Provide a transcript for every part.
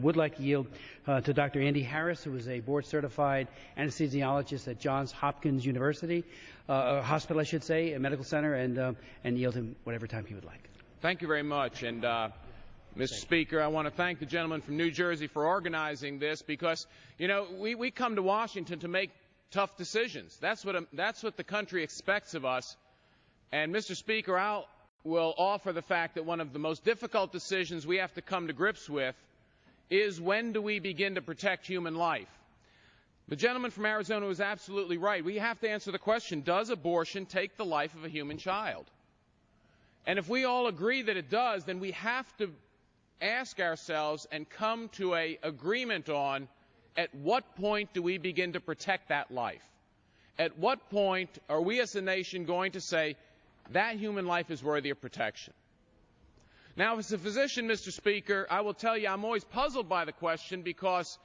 Would like to yield to Dr. Andy Harris, who is a board-certified anesthesiologist at Johns Hopkins University, hospital, I should say, a medical center, and yield him whatever time he would like. Thank you very much. And, Mr. Speaker, I want to thank the gentleman from New Jersey for organizing this because, you know, we come to Washington to make tough decisions. That's what the country expects of us. And, Mr. Speaker, I will offer the fact that one of the most difficult decisions we have to come to grips with is when do we begin to protect human life? The gentleman from Arizona was absolutely right. We have to answer the question, does abortion take the life of a human child? And if we all agree that it does, then we have to ask ourselves and come to an agreement on at what point do we begin to protect that life? At what point are we as a nation going to say that human life is worthy of protection? Now, as a physician, Mr. Speaker, I will tell you I'm always puzzled by the question because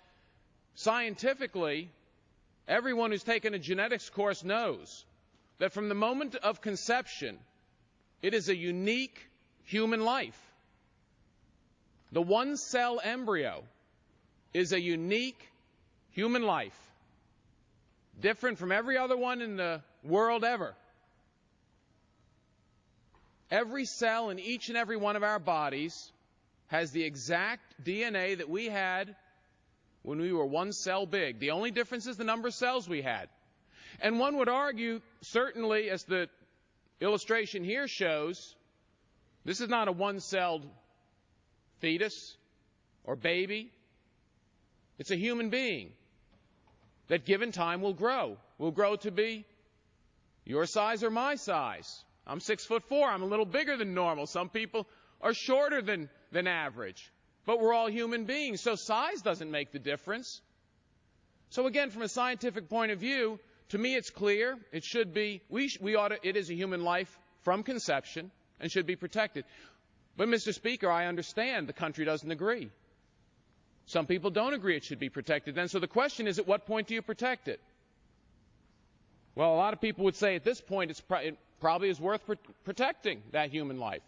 scientifically, everyone who's taken a genetics course knows that from the moment of conception, it is a unique human life. The one-cell embryo is a unique human life, different from every other one in the world ever. Every cell in each and every one of our bodies has the exact DNA that we had when we were one cell big. The only difference is the number of cells we had. And one would argue, certainly, as the illustration here shows, this is not a one-celled fetus or baby. It's a human being that, given time, will grow to be your size or my size. I'm 6'4". I'm a little bigger than normal. Some people are shorter than average. But we're all human beings, so size doesn't make the difference. So again, from a scientific point of view, to me it's clear it should be, it is a human life from conception and should be protected. But Mr. Speaker, I understand the country doesn't agree. Some people don't agree it should be protected then. So the question is, at what point do you protect it? Well, a lot of people would say at this point it probably is worth protecting that human life.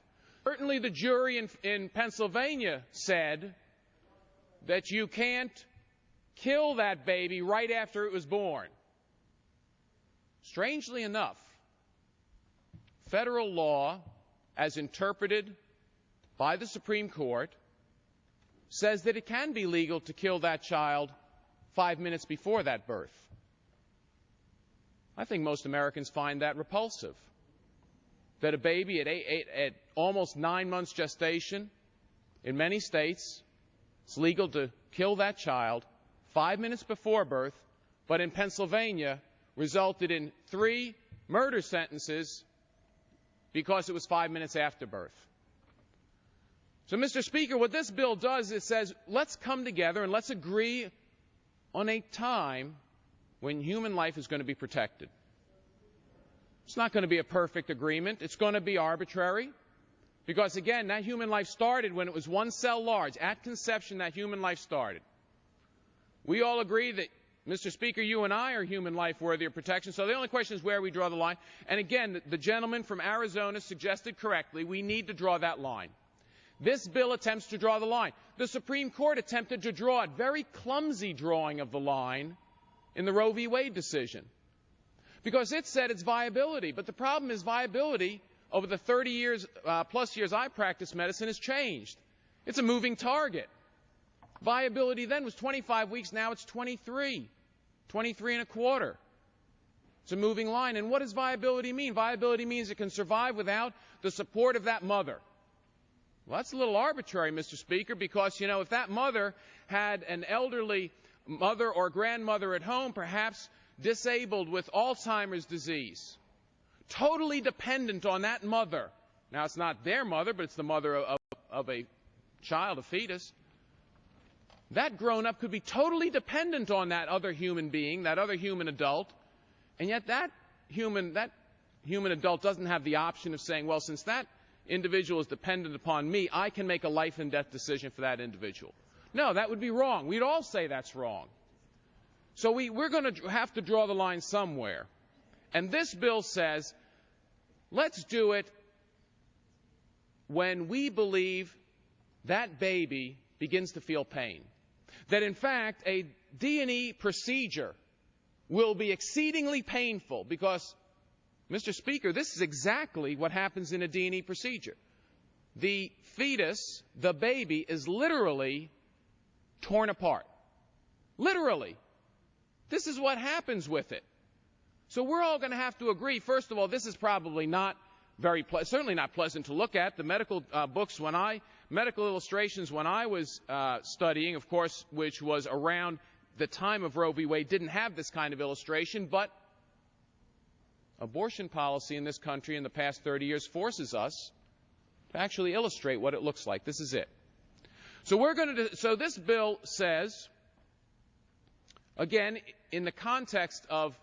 Certainly the jury in Pennsylvania said that you can't kill that baby right after it was born. Strangely enough, federal law, as interpreted by the Supreme Court, says that it can be legal to kill that child 5 minutes before that birth. I think most Americans find that repulsive, that a baby at almost 9 months gestation, in many states, it's legal to kill that child 5 minutes before birth, but in Pennsylvania resulted in 3 murder sentences because it was 5 minutes after birth. So, Mr. Speaker, what this bill does, it says, let's come together and let's agree on a time when human life is going to be protected. It's not going to be a perfect agreement. It's going to be arbitrary because, again, that human life started when it was one cell large. At conception, that human life started. We all agree that, Mr. Speaker, you and I are human life worthy of protection, so the only question is where we draw the line. And, again, the gentleman from Arizona suggested correctly we need to draw that line. This bill attempts to draw the line. The Supreme Court attempted to draw it, very clumsy drawing of the line in the Roe v. Wade decision, because it said its viability. But the problem is viability over the 30 years, plus years I practiced medicine has changed. It's a moving target. Viability then was 25 weeks. Now it's 23 and a quarter. It's a moving line. And what does viability mean? Viability means it can survive without the support of that mother. Well, that's a little arbitrary, Mr. Speaker, because, you know, if that mother had an elderly mother or grandmother at home, perhaps disabled with Alzheimer's disease, totally dependent on that mother. Now, it's not their mother, but it's the mother of a child, a fetus. That grown-up could be totally dependent on that other human being, that other human adult, and yet that human adult doesn't have the option of saying, well, since that individual is dependent upon me, I can make a life and death decision for that individual. No, that would be wrong. We'd all say that's wrong. So we're going to have to draw the line somewhere. And this bill says, let's do it when we believe that baby begins to feel pain. that in fact a D&E procedure will be exceedingly painful because, Mr. Speaker, this is exactly what happens in a D&E procedure. The fetus, the baby, is literally torn apart. Literally. This is what happens with it. So we're all going to have to agree, first of all, this is probably not very certainly not pleasant to look at. The medical books medical illustrations when I was studying, of course, which was around the time of Roe v. Wade, didn't have this kind of illustration, but abortion policy in this country in the past 30 years forces us to actually illustrate what it looks like. This is it. So this bill says, again, in the context of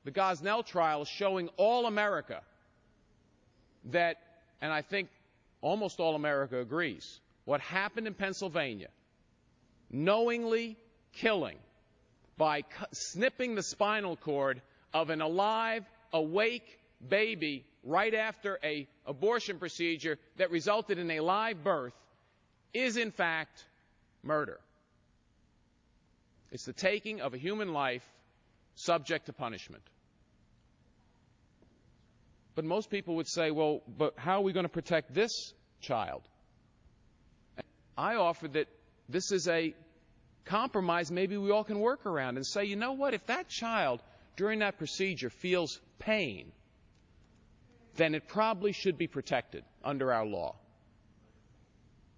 the Gosnell trial showing all America that, and I think almost all America agrees, what happened in Pennsylvania, knowingly killing by snipping the spinal cord of an alive, awake baby right after an abortion procedure that resulted in a live birth, is in fact murder. It's the taking of a human life subject to punishment. But most people would say, well, but how are we going to protect this child? I offer that this is a compromise maybe we all can work around and say, you know what, if that child during that procedure feels pain, then it probably should be protected under our law.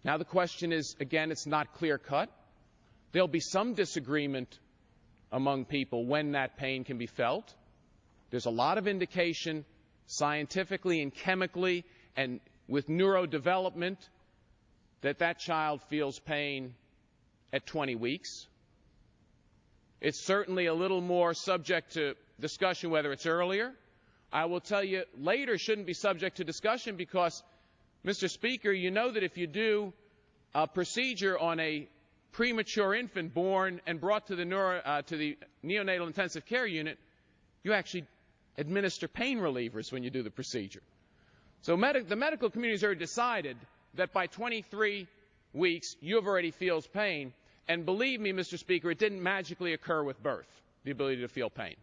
Now the question is, again, it's not clear-cut. There'll be some disagreement among people when that pain can be felt. There's a lot of indication scientifically and chemically and with neurodevelopment that that child feels pain at 20 weeks. It's certainly a little more subject to discussion whether it's earlier. I will tell you later shouldn't be subject to discussion because, Mr. Speaker, you know that if you do a procedure on a premature infant born and brought to the neonatal intensive care unit, you actually administer pain relievers when you do the procedure. So the medical community has already decided that by 23 weeks you have already feels pain, and believe me, Mr. Speaker, it didn't magically occur with birth, the ability to feel pain.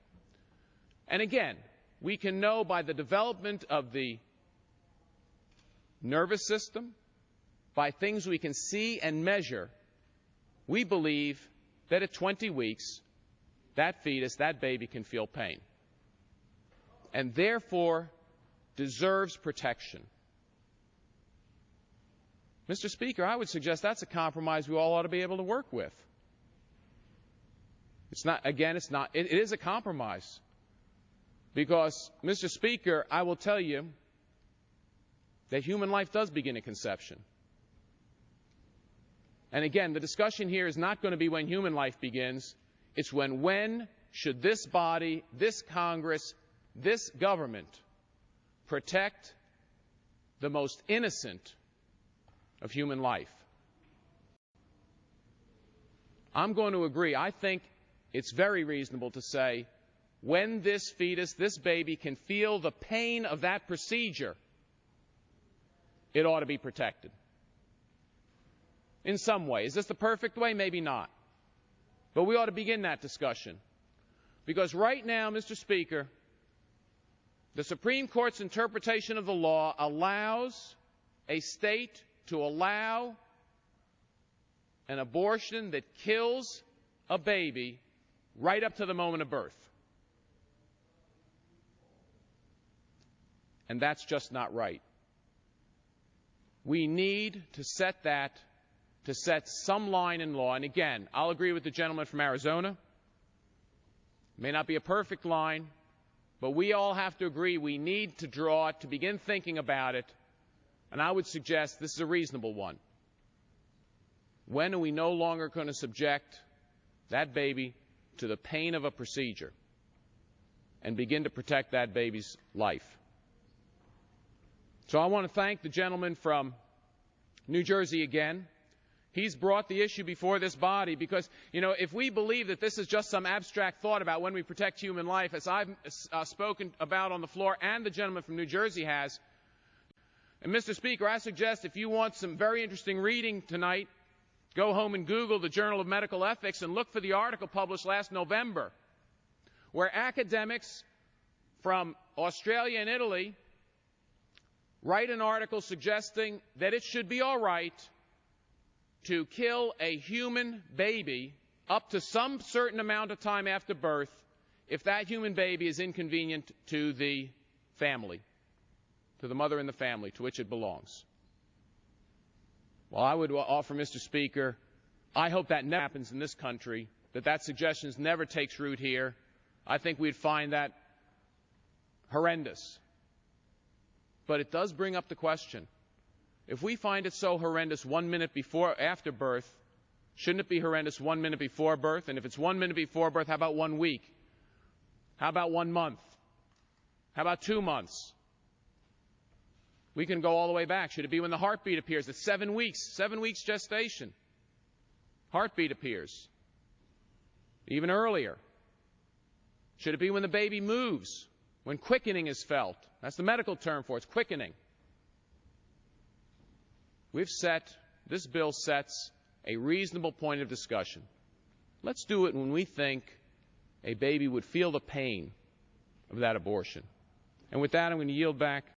And again, we can know by the development of the nervous system, by things we can see and measure, we believe that at 20 weeks, that fetus, that baby can feel pain, and therefore deserves protection. Mr. Speaker, I would suggest that's a compromise we all ought to be able to work with. It's not, again, it's not, it is a compromise. Because, Mr. Speaker, I will tell you that human life does begin at conception. And again, the discussion here is not going to be when human life begins. It's when should this body, this Congress, this government protect the most innocent of human life. I'm going to agree. I think it's very reasonable to say when this fetus, this baby, can feel the pain of that procedure, it ought to be protected. In some way. Is this the perfect way? Maybe not. But we ought to begin that discussion. Because right now, Mr. Speaker, the Supreme Court's interpretation of the law allows a state to allow an abortion that kills a baby right up to the moment of birth. And that's just not right. We need to set some line in law. And again, I'll agree with the gentleman from Arizona. It may not be a perfect line, but we all have to agree we need to draw it, to begin thinking about it. And I would suggest this is a reasonable one. When are we no longer going to subject that baby to the pain of a procedure and begin to protect that baby's life? So I want to thank the gentleman from New Jersey again. He's brought the issue before this body because, you know, if we believe that this is just some abstract thought about when we protect human life, as I've spoken about on the floor and the gentleman from New Jersey has, and Mr. Speaker, I suggest if you want some very interesting reading tonight, Go home and Google the Journal of Medical Ethics and look for the article published last November where academics from Australia and Italy write an article suggesting that it should be all right to kill a human baby up to some certain amount of time after birth if that human baby is inconvenient to the family, to the mother and the family to which it belongs. Well, I would offer, Mr. Speaker, I hope that never happens in this country, that suggestion never takes root here. I think we'd find that horrendous. But it does bring up the question, if we find it so horrendous 1 minute after birth, shouldn't it be horrendous 1 minute before birth? And if it's 1 minute before birth, how about 1 week? How about 1 month? How about 2 months? We can go all the way back. Should it be when the heartbeat appears? It's 7 weeks, 7 weeks gestation. Heartbeat appears. Even earlier. Should it be when the baby moves? When quickening is felt? That's the medical term for it. It's quickening. This bill sets a reasonable point of discussion. Let's do it when we think a baby would feel the pain of that abortion. And with that, I'm going to yield back